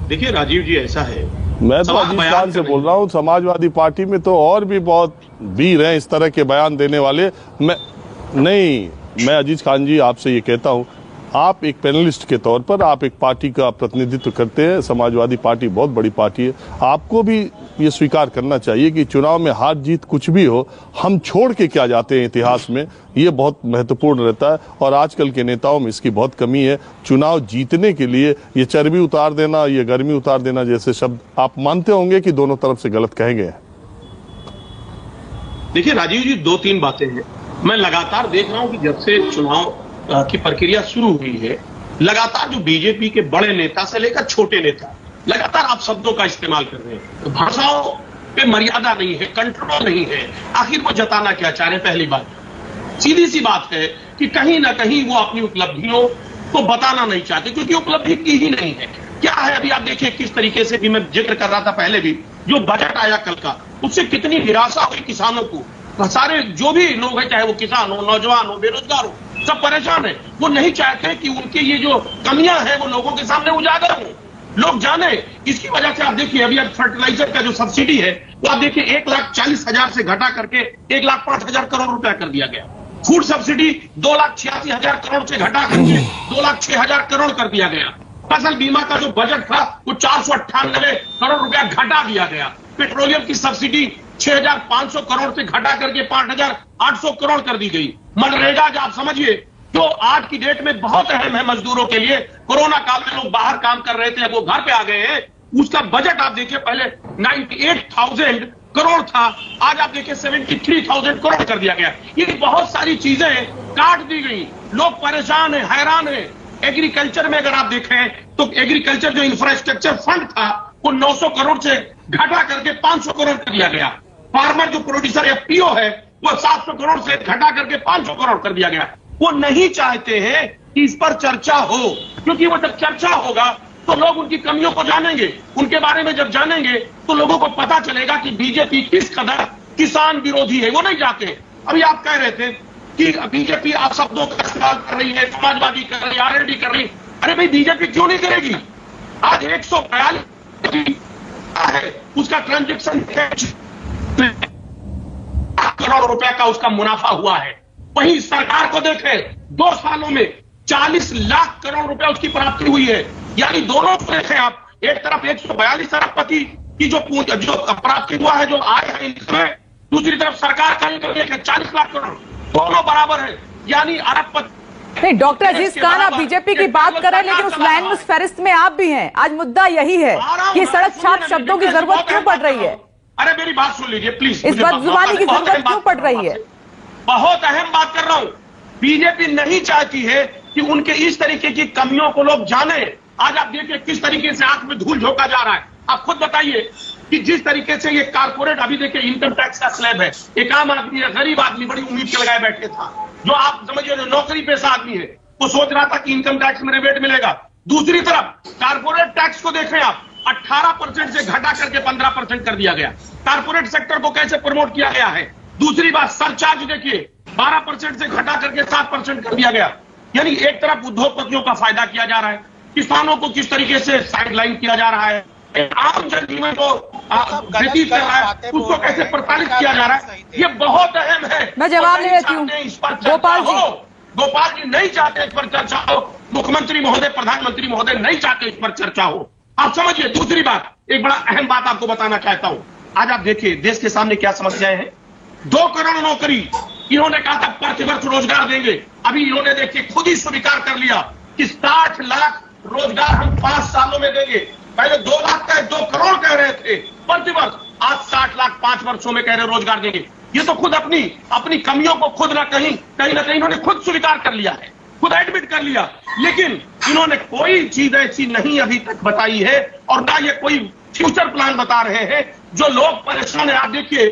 देखिए राजीव जी, ऐसा है, मैं तो अजीज खान से बोल रहा हूँ, समाजवादी पार्टी में तो और भी बहुत वीर हैं इस तरह के बयान देने वाले। मैं नहीं, मैं अजीज खान जी आपसे ये कहता हूं, आप एक पैनलिस्ट के तौर पर आप एक पार्टी का प्रतिनिधित्व करते हैं, समाजवादी पार्टी बहुत बड़ी पार्टी है, आपको भी ये स्वीकार करना चाहिए कि चुनाव में हार जीत कुछ भी हो, हम छोड़ के क्या जाते हैं इतिहास में, ये बहुत महत्वपूर्ण रहता है। और आजकल के नेताओं में इसकी बहुत कमी है। चुनाव जीतने के लिए ये चर्बी उतार देना, ये गर्मी उतार देना जैसे शब्द आप मानते होंगे कि दोनों तरफ से गलत कहे गए हैं। देखिए राजीव जी, 2-3 बातें हैं। मैं लगातार देख रहा हूं कि जब से चुनाव की प्रक्रिया शुरू हुई है, लगातार जो बीजेपी के बड़े नेता से लेकर छोटे नेता लगातार आप शब्दों का इस्तेमाल कर रहे हैं। तो भाषाओं पे मर्यादा नहीं है, कंट्रोल नहीं है। आखिर वो जताना क्या चाह रहे हैं? पहली बात सीधी सी बात है कि कहीं ना कहीं वो अपनी उपलब्धियों को बताना नहीं चाहते, क्योंकि उपलब्धि की ही नहीं है। क्या है, अभी आप देखिए किस तरीके से भी मैं जिक्र कर रहा था पहले भी, जो बजट आया कल का, उससे कितनी निराशा हुई किसानों को। सारे जो भी लोग हैं, चाहे वो किसान हो, नौजवान हो, बेरोजगार हो, सब परेशान है। वो नहीं चाहते कि उनके ये जो कमियां हैं वो लोगों के सामने उजागर हो, लोग जाने। इसकी वजह से आप देखिए अभी फर्टिलाइजर का जो सब्सिडी है वो आप देखिए 1,40,000 से घटा करके 1,05,000 करोड़ रुपया कर दिया गया। फूड सब्सिडी 2,86,000 करोड़ से घटा करके 2,06,000 करोड़ कर दिया गया। फसल बीमा का जो बजट था वो 498 करोड़ रुपया घटा दिया गया। पेट्रोलियम की सब्सिडी 6,500 करोड़ से घटा करके 5,800 करोड़ कर दी गई। मनरेगा आप समझिए जो आज की डेट में बहुत अहम है मजदूरों के लिए, कोरोना काल में लोग बाहर काम कर रहे थे, वो घर पे आ गए हैं, उसका बजट आप देखिए पहले 98,000 करोड़ था, आज आप देखिए 73,000 करोड़ कर दिया गया। ये बहुत सारी चीजें काट दी गई, लोग परेशान है, हैरान है। एग्रीकल्चर में अगर आप देखें तो एग्रीकल्चर जो इंफ्रास्ट्रक्चर फंड था वो 900 करोड़ से घटा करके 500 करोड़ कर दिया गया। फार्मर जो प्रोड्यूसर एफपीओ है वो 700 करोड़ से घटा करके 500 करोड़ कर दिया गया। वो नहीं चाहते हैं कि इस पर चर्चा हो, क्योंकि वो जब चर्चा होगा तो लोग उनकी कमियों को जानेंगे, उनके बारे में जब जानेंगे तो लोगों को पता चलेगा कि बीजेपी किस कदर किसान विरोधी है। वो नहीं चाहते। अभी आप कह रहे थे कि बीजेपी आप शब्दों का इस्तेमाल कर रही है, समाजवादी कर रही है, आरएलडी कर रही है। अरे भाई बीजेपी क्यों नहीं करेगी? आज 142 है उसका ट्रांजेक्शन करोड़ रुपए का उसका मुनाफा हुआ है। वहीं सरकार को देखें 2 सालों में 40 लाख करोड़ रुपए उसकी प्राप्ति हुई है। यानी दोनों को देखें आप, एक तरफ 142 अरबपति की जो प्राप्ति हुआ है, जो आय है इसमें, दूसरी तरफ सरकार का 40 लाख करोड़, दोनों बराबर है। यानी अरबपति नहीं। डॉक्टर अजीज खान, आप बीजेपी की बात कर रहे हैं, लेकिन उस लाइन में, उस फहरिस्त में आप भी हैं। आज मुद्दा यही है कि सड़क छाप शब्दों की जरूरत क्यों पड़ रही है? अरे मेरी बात सुन लीजिए प्लीज। इस बदजुबानी की जरूरत क्यों पड़ रही है? बहुत अहम बात कर रहा हूं। बीजेपी नहीं चाहती है कि उनके इस तरीके की कमियों को लोग जाने। आज आप देखिए किस तरीके से आंख में धूल झोंका जा रहा है। आप खुद बताइए कि जिस तरीके से ये कारपोरेट, अभी देखिए इनकम टैक्स का स्लैब है, एक आम आदमी है, गरीब आदमी बड़ी उम्मीद के लगाए बैठे था, जो आप समझिए जो नौकरी पेशा आदमी है वो सोच रहा था कि इनकम टैक्स में रिबेट मिलेगा। दूसरी तरफ कारपोरेट टैक्स को देखें आप, 18% से घटा करके 15% कर दिया गया। कारपोरेट सेक्टर को कैसे प्रमोट किया गया है। दूसरी बात सरचार्ज देखिए, 12% से घटा करके 7% कर दिया गया। यानी एक तरफ उद्योगपतियों का फायदा किया जा रहा है, किसानों को किस तरीके से साइडलाइन किया जा रहा है, आम जनजीवन को व्यतीत कर रहा है, उसको कैसे प्रताड़ित किया जा रहा है, ये बहुत अहम है। मैं जवाब ले लेती हूँ। गोपाल जी नहीं चाहते इस पर चर्चा हो, मुख्यमंत्री महोदय, प्रधानमंत्री महोदय नहीं चाहते इस पर चर्चा हो। आप समझिए। दूसरी बात, एक बड़ा अहम बात आपको बताना चाहता हूं। आज आप देखिए देश के सामने क्या समस्याएं हैं। 2 करोड़ नौकरी इन्होंने कहा था प्रतिवर्ष रोजगार देंगे, अभी इन्होंने देखिए खुद ही स्वीकार कर लिया कि 60 लाख रोजगार हम 5 सालों में देंगे। पहले 2 लाख का 2 करोड़ कह रहे थे प्रतिवर्ष, आज 60 लाख 5 वर्षों में कह रहे रोजगार देंगे। ये तो खुद अपनी कमियों को खुद ना कहीं ना कहीं इन्होंने खुद स्वीकार कर लिया है, खुद एडमिट कर लिया। लेकिन इन्होंने कोई चीज ऐसी नहीं अभी तक बताई है और ना ये कोई फ्यूचर प्लान बता रहे हैं। जो लोग परेशान है, आप देखिए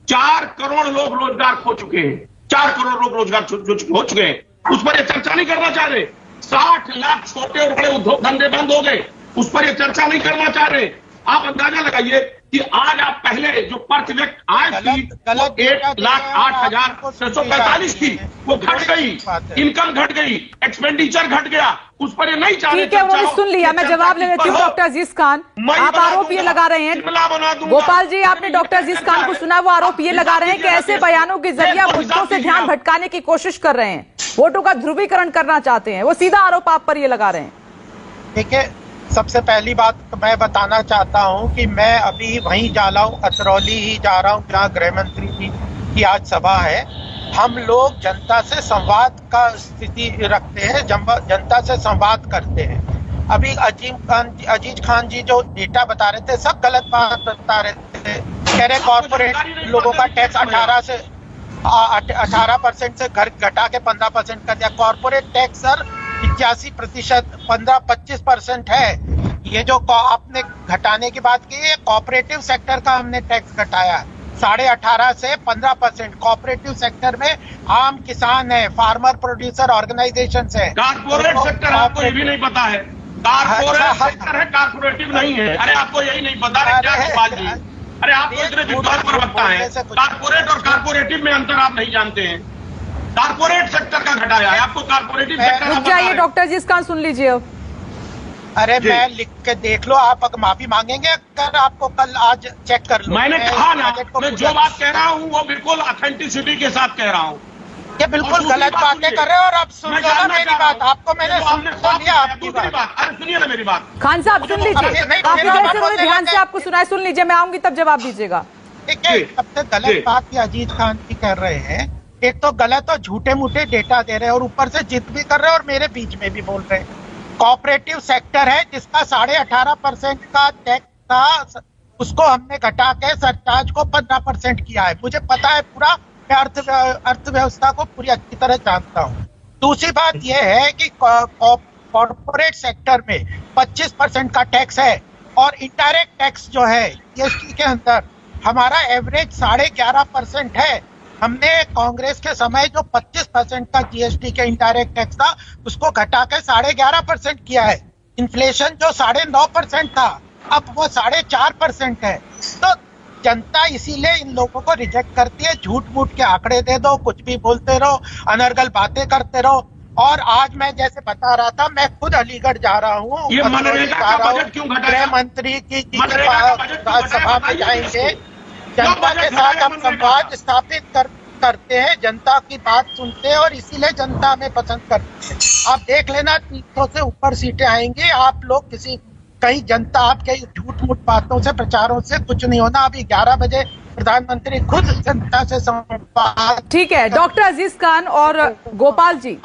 4 करोड़ लोग रोजगार खो चुके हैं, 4 करोड़ लोग रोजगार हो चुके हैं, उस पर ये चर्चा नहीं करना चाह रहे। 60 लाख छोटे और बड़े उद्योग धंधे बंद हो गए, उस पर ये चर्चा नहीं करना चाह रहे। आप अंदाजा लगाइए कि आज आप पहले जो पर्थ व्यक्त आय थी वो 1,08,645 थी, वो घट गई, इनकम घट गई, एक्सपेंडिचर घट गया, उस पर ये नहीं चाह रहे। ठीक है, उन्होंने सुन लिया, मैं जवाब ले लेती हूँ। डॉक्टर अजीज खान, आप आरोप ये लगा रहे हैं, गोपाल जी आपने डॉक्टर अजीज खान को सुना, वो आरोप ये लगा रहे हैं कि ऐसे बयानों के जरिए मुद्दों से ध्यान भटकाने की कोशिश कर रहे हैं, वोटों का ध्रुवीकरण करना चाहते हैं। वो सीधा आरोप आप पर ये लगा रहे हैं। देखिए, सबसे पहली बात मैं बताना चाहता हूं कि मैं अभी वहीं जा रहा हूं, अतरौली ही जा रहा हूं जहां गृह मंत्री की आज सभा है। हम लोग जनता से संवाद का स्थिति रखते हैं, जनता से संवाद करते हैं। अभी अजीज खान जी जो डेटा बता रहे थे, सब गलत बात बता रहे थे। कह रहे कॉर्पोरेट लोगों का टैक्स 18% से घटा के 15% कर दिया। कॉर्पोरेट टैक्स सर 85%, 15-25% है। ये जो आपने घटाने की बात की है, कोऑपरेटिव सेक्टर का हमने टैक्स घटाया 18.5 से 15%। कोऑपरेटिव सेक्टर में आम किसान है, फार्मर प्रोड्यूसर ऑर्गेनाइजेशन है। कारपोरेट सेक्टर आपको ये भी नहीं पता है, कारपोरेट सेक्टर है, कारपोरेटिव नहीं है। अरे आपको यही नहीं पता है क्या गोपाल जी? अरे आपको इतने विद्वान प्रवक्ता है, कारपोरेट और कारपोरेटिव में अंतर आप नहीं जानते हैं। कारपोरेट सेक्टर का घटाया है, आपको कारपोरेटिव सेक्टर रुक जाइए डॉक्टर जी, इसका सुन लीजिए अब। अरे मैं लिख के देख लो, आप अगर माफी मांगेंगे अगर आपको कल आज चेक कर लो। मैंने कहा ना, मैं जो बात कह रहा हूँ वो बिल्कुल ऑथेंटिसिटी के साथ कह रहा हूँ। ये बिल्कुल गलत बातें कर रहे हो और आप सुन लो ना मेरी बात। आपको मैंने सुन लिया आपकी बात। अरे सुनिए ना मेरी बात। खान साहब सुन लीजिए, काफी देर से उन्होंने ध्यान से आपको सुना है, सुन लीजिए, मैं आऊंगी तब जवाब दीजिएगा। ठीक है, सबसे गलत बात ये अजीज खान जी कर रहे हैं। एक तो गलत और झूठे मूठे डेटा दे रहे हैं और ऊपर से जिद भी कर रहे हैं और मेरे बीच में भी बोल रहे हैं। कोऑपरेटिव सेक्टर है जिसका 18.5% का टैक्स था, उसको हमने घटा के सरचार्ज को 15% किया है। मुझे पता है पूरा, मैं अर्थव्यवस्था को पूरी अच्छी तरह जानता हूँ। दूसरी बात यह है कि कॉर्पोरेट सेक्टर में 25% का टैक्स है और इनडायरेक्ट टैक्स जो है जीएसटी के अंदर हमारा एवरेज 11.5% है। हमने कांग्रेस के समय जो 25% का जीएसटी के इनडायरेक्ट टैक्स था उसको घटा के 11.5% किया है। इन्फ्लेशन जो 9.5% था अब वो 4.5% है। तो जनता इसीलिए इन लोगों को रिजेक्ट करती है। झूठ मूठ के आंकड़े दे दो, कुछ भी बोलते रहो, अनर्गल बातें करते रहो। और आज मैं जैसे बता रहा था, मैं खुद अलीगढ़ जा रहा हूँ, गृह मंत्री की सभा में जाएंगे। जनता के साथ हम संवाद स्थापित करते हैं, जनता की बात सुनते हैं और इसीलिए जनता हमें पसंद करती है। आप देख लेना 300 से ऊपर सीटें आएंगी। आप लोग कहीं जनता आपके झूठ मूठ बातों से, प्रचारों से कुछ नहीं होना। अभी 11 बजे प्रधानमंत्री खुद जनता से संवाद। ठीक है डॉक्टर अजीज खान और गोपाल जी,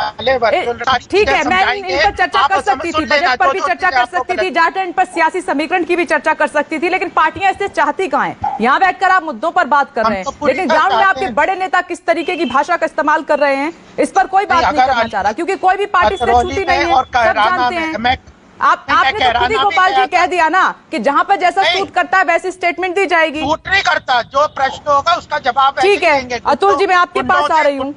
ठीक है, मैं इन पर चर्चा कर सकती थी, बजट पर भी चर्चा कर सकती थी, डाटा इन पर सियासी समीकरण की भी चर्चा कर सकती थी, लेकिन पार्टियां इससे चाहती कहाँ हैं? यहाँ बैठकर आप मुद्दों पर बात कर रहे हैं, लेकिन ग्राउंड में आपके बड़े नेता किस तरीके की भाषा का इस्तेमाल कर रहे हैं इस पर कोई बात नहीं करना चाह रहा, क्योंकि कोई भी पार्टी से छूटी नहीं है, सब जानते हैं। आपने तो खुद ही गोपाल जी कह दिया ना कि जहां पर जैसा सूट करता है वैसी स्टेटमेंट दी जाएगी। सूट नहीं करता, जो प्रश्न होगा उसका जवाब ठीक है। अतुल जी, मैं आपके पास आ रही हूँ।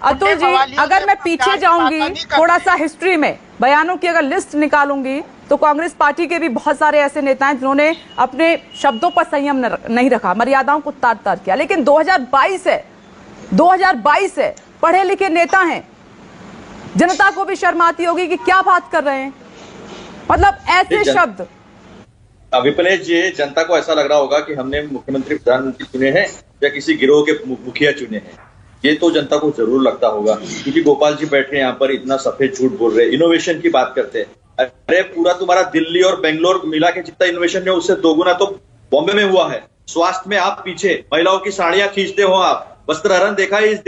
अतुल जी, अगर मैं पीछे जाऊंगी थोड़ा सा हिस्ट्री में, बयानों की अगर लिस्ट निकालूंगी तो कांग्रेस पार्टी के भी बहुत सारे ऐसे नेता हैं जिन्होंने अपने शब्दों पर संयम नहीं रखा, मर्यादाओं को तार तार किया। लेकिन 2022 है, पढ़े लिखे नेता हैं, जनता को भी शर्म आती होगी कि क्या बात कर रहे हैं, मतलब ऐसे शब्द। विपनेश जी, जनता को ऐसा लग रहा होगा कि हमने मुख्यमंत्री प्रधानमंत्री चुने हैं या किसी गिरोह के मुखिया चुने हैं। ये तो जनता को जरूर लगता होगा, क्योंकि गोपाल जी बैठे यहाँ पर इतना सफेद झूठ बोल रहे हैं, इनोवेशन की बात करते हैं। अरे पूरा तुम्हारा दिल्ली और बेंगलोर मिला के जितना इनोवेशन है उससे दोगुना तो बॉम्बे में हुआ है। स्वास्थ्य में आप पीछे, महिलाओं की साड़ियां खींचते हो आप, वस्त्रहरण देखा है इस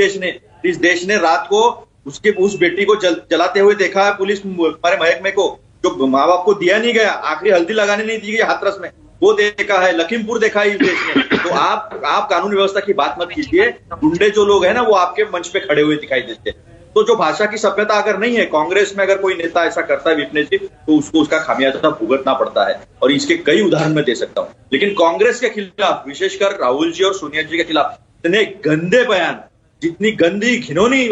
देश ने रात को उस बेटी को जलाते हुए देखा है पुलिस, हमारे महकमे को, जो माँ बाप को दिया नहीं गया, आखिरी हल्दी लगाने नहीं दी गई हाथरस में, वो देखा है। लखीमपुर देखा है इस देश में। तो आप कानून व्यवस्था की बात मत कीजिए। गुंडे जो लोग हैं ना, वो आपके मंच पे खड़े हुए दिखाई देते हैं। तो जो भाषा की सभ्यता अगर नहीं है, कांग्रेस में अगर कोई नेता ऐसा करता है विपनेश जी, तो उसको उसका खामियाजा भुगतना पड़ता है। और इसके कई उदाहरण मैं दे सकता हूँ। लेकिन कांग्रेस के खिलाफ, विशेषकर राहुल जी और सोनिया जी के खिलाफ इतने गंदे बयान, जितनी गंदी घिनौनी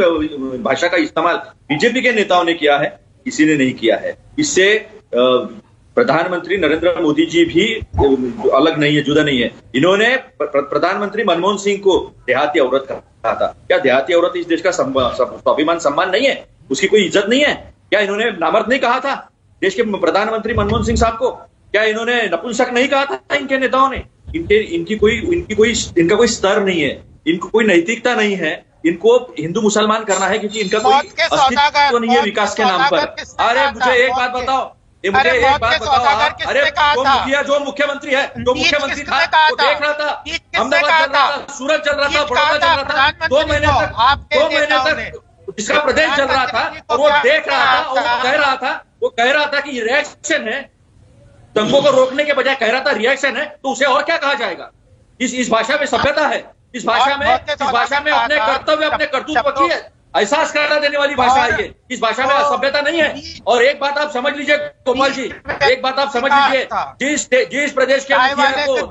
भाषा का इस्तेमाल बीजेपी के नेताओं ने किया है, किसी ने नहीं किया है। इससे प्रधानमंत्री नरेंद्र मोदी जी भी अलग नहीं है, जुदा नहीं है। इन्होंने प्रधानमंत्री मनमोहन सिंह को देहाती औरत कहा था। क्या देहाती औरत इस देश का स्वाभिमान सम्मान नहीं है? उसकी कोई इज्जत नहीं है? क्या इन्होंने नामर्द नहीं कहा था देश के प्रधानमंत्री मनमोहन सिंह साहब को? क्या इन्होंने नपुंसक नहीं कहा था इनके नेताओं ने? इनका कोई स्तर नहीं है, इनको कोई नैतिकता नहीं है। इनको हिंदू मुसलमान करना है क्योंकि इनका कोई अस्तित्व नहीं है विकास के नाम पर। अरे मुझे एक बात बताओ, अरे जो मुख्यमंत्री है, जो मुख्यमंत्री था वो देख रहा था, अहमदाबाद चल रहा था, सूरत चल रहा था, बड़ौदा चल रहा था, 2 महीने तक जिसका प्रदेश चल रहा था और वो देख रहा था और वो कह रहा था कि ये रिएक्शन है, दंगों को रोकने के बजाय कह रहा था रिएक्शन है, तो उसे और क्या कहा जाएगा? इस भाषा में सभ्यता है? इस भाषा में अपने कर्तव्य, अपने कर्तव्य की एहसास करा देने वाली भाषा है ये। इस भाषा में असभ्यता नहीं है। और एक बात आप समझ लीजिए गोपाल जी, एक बात आप समझ लीजिए, जिस प्रदेश के मुखिया को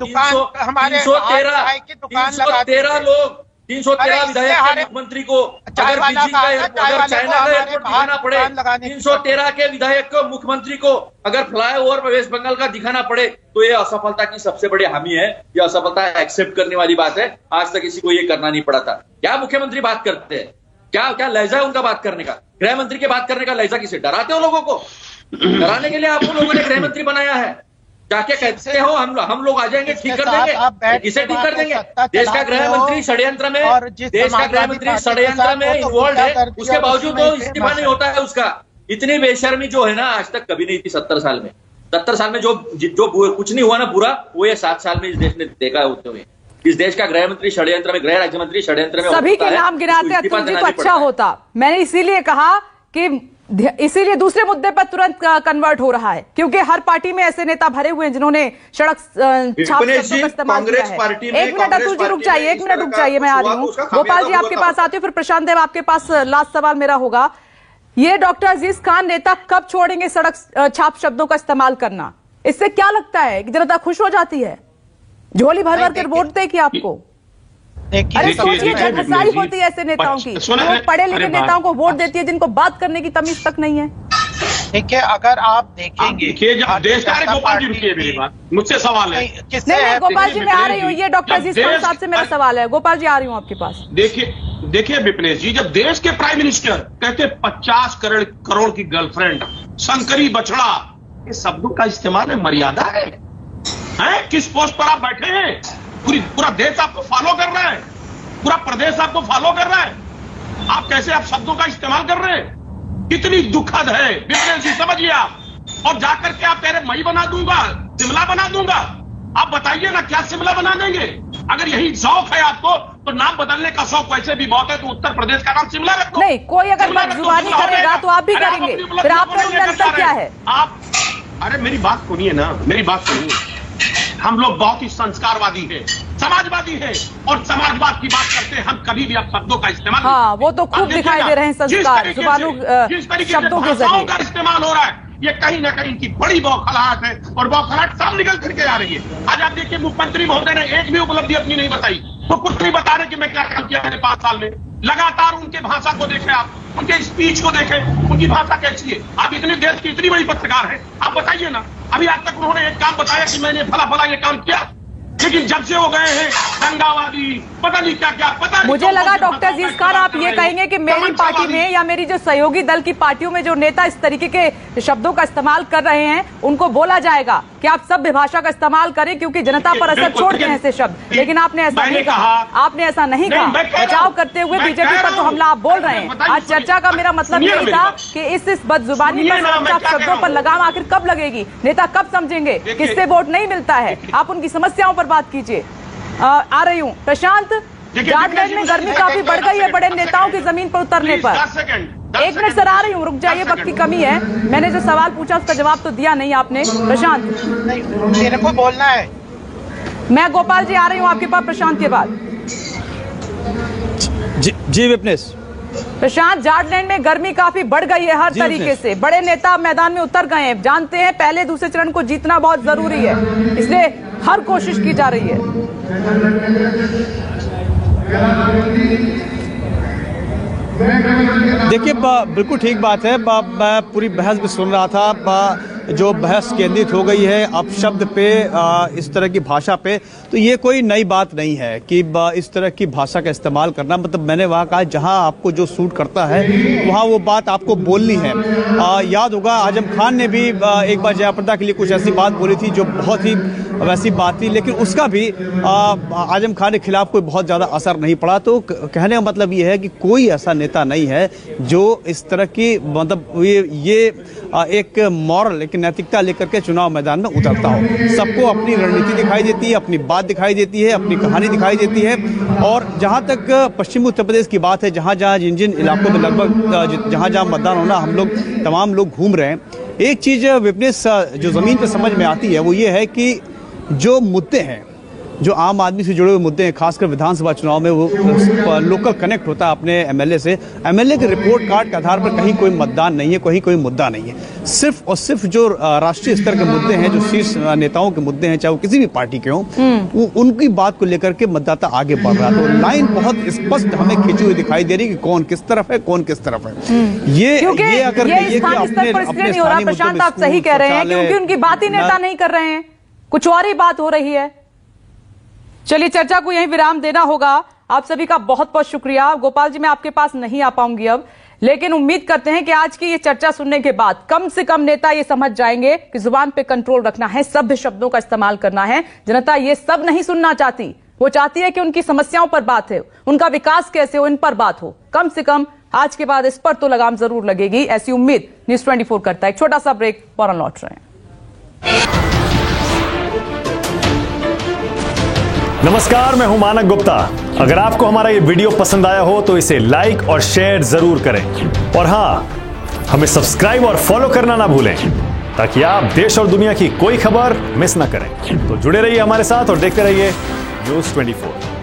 313 विधायक के मुख्यमंत्री को अगर चाइना का एयरपोर्ट दिखाना पड़े, 313 के विधायक को मुख्यमंत्री को अगर फ्लाईओवर वेस्ट बंगाल का दिखाना पड़े, तो ये असफलता की सबसे बड़ी हामी है। ये असफलता एक्सेप्ट करने वाली बात है। आज तक किसी को ये करना नहीं पड़ा था। क्या मुख्यमंत्री बात करते हैं? क्या लहजा है उनका बात करने का? गृह मंत्री के बात करने का लहजा किसे? डराते हो लोगों को? डराने के लिए आप लोगों ने गृह मंत्री बनाया है। जाके कहते हो हम लोग आ जाएंगे, ठीक कर देंगे। किसे ठीक कर देंगे? देश का गृह मंत्री षड्यंत्र में इन्वॉल्व है, उसके बावजूद वो इस्तीफा नहीं होता है उसका। इतनी बेशर्मी जो है ना, आज तक कभी नहीं थी 70 साल में। 70 साल में जो कुछ नहीं हुआ ना बुरा, वो ये 7 साल में इस देश ने देखा होते हुए। इस देश का गृह मंत्री षड्यंत्र में, गृह राज्य मंत्री षड्यंत्र में सभी के नाम गिनाते अतुल जी तो अच्छा होता। मैंने इसीलिए कहा कि इसीलिए दूसरे मुद्दे पर तुरंत कन्वर्ट हो रहा है, क्योंकि हर पार्टी में ऐसे नेता भरे हुए हैं जिन्होंने सड़क छाप शब्दों का इस्तेमाल किया है। 1 मिनट अतुल जी रुक जाइए, 1 मिनट रुक जाइए, मैं आ रही हूँ। गोपाल जी आपके पास आती हूँ, फिर प्रशांत देव आपके पास लास्ट सवाल मेरा होगा। ये डॉक्टर अजीज खान नेता कब छोड़ेंगे सड़क छाप शब्दों का इस्तेमाल करना? इससे क्या लगता है कि जनता खुश हो जाती है? झोली भर भर कर वोट दे कि आपको? अरे सोचिए, घसाई होती है ऐसे नेताओं की। लोग पढ़े लिखे नेताओं को वोट देती है जिनको बात करने की तमीज तक नहीं है। देखिए, अगर आप देखेंगे देश का, गोपाल जी रुकिए, मेरी बात मुझसे सवाल है। नहीं गोपाल जी मैं आ रही हूँ, ये डॉक्टर अजीज खान साहब से मेरा सवाल है। गोपाल जी आ रही हूँ आपके पास। देखिए विपनेश जी, जब देश के प्राइम मिनिस्टर कहते 50 करोड़ की गर्लफ्रेंड, शंकरी बछड़ा, ये शब्दों का इस्तेमाल है, मर्यादा है? किस पोस्ट पर आप बैठे हैं? पूरा देश आपको फॉलो कर रहा है, पूरा प्रदेश आपको फॉलो कर रहा है। आप कैसे आप शब्दों का इस्तेमाल कर रहे हैं? कितनी दुखद है विपनेश जी, समझिए आप। और जाकर के आप कह रहे मई बना दूंगा, शिमला बना दूंगा। आप बताइए ना, क्या शिमला बना देंगे? अगर यही शौक है आपको, तो नाम बदलने का शौक वैसे भी बहुत है, तो उत्तर प्रदेश का नाम शिमला रखो। नहीं, कोई अगर बदजुबानी करेगा तो आप भी करेंगे, फिर आप में अंतर क्या है? आप अरे मेरी बात सुनिए ना, मेरी बात सुनिए। हम लोग बहुत ही संस्कारवादी है, समाजवादी है, और समाजवाद की बात करते हैं हम। कभी भी आप शब्दों का इस्तेमाल, हाँ वो तो खूब दिखाई दे रहे हैं संस्कार, जुबानों शब्दों के जरिए का इस्तेमाल हो रहा है, ये कहीं ना कहीं इनकी बड़ी बौखलाहट है, और बौखलाहट सब निकल करके आ रही है। आज आप देखिए, मुख्यमंत्री महोदय ने एक भी उपलब्धि अपनी नहीं बताई। वो कुछ नहीं बता रहे कि मैं क्या काम किया मैंने 5 साल में। लगातार उनके भाषा को देखें, आप उनके स्पीच को देखें, उनकी भाषा कैसी है। आप इतने देश की इतनी बड़ी पत्रकार है, आप बताइए ना, अभी आज तक उन्होंने एक काम बताया कि मैंने फला ये काम किया? लेकिन जब से वो गए हैं दंगावादी, पता नहीं क्या क्या, पता नहीं। मुझे लगा डॉक्टर अजीज खान आप ये कहेंगे कि मेरी पार्टी में या मेरी जो सहयोगी दल की पार्टियों में जो नेता इस तरीके के शब्दों का इस्तेमाल कर रहे हैं, उनको बोला जाएगा कि आप सभ्य भाषा का इस्तेमाल करें, क्योंकि जनता पर असर छोड़ते हैं ऐसे शब्द। लेकिन आपने ऐसा नहीं कहा, आपने ऐसा नहीं कहा। बचाव करते हुए बीजेपी पर तो हमला आप बोल रहे हैं। आज चर्चा का मेरा मतलब यही था कि इस बदजुबानी पर, शब्दों पर लगाम आखिर कब लगेगी? नेता कब समझेंगे किससे वोट नहीं मिलता है? आप उनकी समस्याओं पर बात कीजिए। आ रही हूँ प्रशांत। झारखंड में गर्मी काफी बढ़ गई है बड़े नेताओं की जमीन पर उतरने पर। 1 मिनट सर, आ रही हूँ, रुक जाइए, वक्त की कमी है। मैंने जो सवाल पूछा उसका जवाब तो दिया नहीं आपने प्रशांत। मेरे को बोलना है। मैं गोपाल जी आ रही हूँ आपके पास प्रशांत के बाद। जी विपनेश। प्रशांत, झारखंड में गर्मी काफी बढ़ गई है हर तरीके से। बड़े नेता मैदान में उतर गए हैं। जानते हैं पहले दूसरे चरण को जीतना बहुत जरूरी है, इसलिए हर कोशिश की जा रही है। देखिए बिल्कुल ठीक बात है। मैं पूरी बहस भी सुन रहा था। जो बहस केंद्रित हो गई है अपशब्द पे, इस तरह की भाषा पे, तो ये कोई नई बात नहीं है कि इस तरह की भाषा का इस्तेमाल करना। मतलब मैंने वहाँ कहा जहाँ आपको जो सूट करता है वहाँ वो बात आपको बोलनी है। याद होगा आजम खान ने भी एक बार जयाप्रदा के लिए कुछ ऐसी बात बोली थी जो बहुत ही वैसी बात थी, लेकिन उसका भी आजम खान के खिलाफ कोई बहुत ज़्यादा असर नहीं पड़ा। तो कहने का मतलब ये है कि कोई ऐसा नेता नहीं है जो इस तरह की मतलब ये एक मॉरल, एक नैतिकता लेकर के चुनाव मैदान में उतरता हो। सबको अपनी रणनीति दिखाई देती है, अपनी बात दिखाई देती है, अपनी कहानी दिखाई देती है। और जहां तक पश्चिमी उत्तर प्रदेश की बात है, जहां जहां जिन जिन इलाकों में लगभग जहां जहां मतदान होना हम लोग तमाम लोग घूम रहे हैं, एक चीज विपनेश जो जमीन पर समझ में आती है वो ये है कि जो मुद्दे हैं, जो आम आदमी से जुड़े हुए मुद्दे हैं, खासकर विधानसभा चुनाव में वो लोकल कनेक्ट होता है अपने एमएलए से। एमएलए के रिपोर्ट कार्ड के आधार पर कहीं कोई मतदान नहीं है, कहीं कोई मुद्दा नहीं है। सिर्फ और सिर्फ जो राष्ट्रीय स्तर के मुद्दे हैं, जो शीर्ष नेताओं के मुद्दे हैं, चाहे वो किसी भी पार्टी के हों, उनकी बात को लेकर के मतदाता आगे बढ़ रहा है। तो लाइन बहुत स्पष्ट हमें खींची हुई दिखाई दे रही है कि कौन किस तरफ है, कौन किस तरफ है। ये अगर ये स्थानीय स्तर पर इसलिए नहीं हो रहा, प्रशांत आप सही कह रहे हैं, क्योंकि उनकी बात ही नेता नहीं कर रहे हैं, कुछ और ही बात हो रही है। चलिए चर्चा को यहीं विराम देना होगा। आप सभी का बहुत बहुत शुक्रिया। गोपाल जी मैं आपके पास नहीं आ पाऊंगी अब, लेकिन उम्मीद करते हैं कि आज की ये चर्चा सुनने के बाद कम से कम नेता ये समझ जाएंगे कि जुबान पे कंट्रोल रखना है, सभ्य शब्दों का इस्तेमाल करना है। जनता ये सब नहीं सुनना चाहती, वो चाहती है कि उनकी समस्याओं पर बात है, उनका विकास कैसे हो, इन पर बात हो। कम से कम आज के बाद इस पर तो लगाम जरूर लगेगी, ऐसी उम्मीद न्यूज़ 24 करता है। एक छोटा सा ब्रेक, फौरन लौट रहे हैं। नमस्कार, मैं हूं मानक गुप्ता। अगर आपको हमारा ये वीडियो पसंद आया हो तो इसे लाइक और शेयर जरूर करें, और हां, हमें सब्सक्राइब और फॉलो करना ना भूलें ताकि आप देश और दुनिया की कोई खबर मिस ना करें। तो जुड़े रहिए हमारे साथ और देखते रहिए न्यूज़ 24।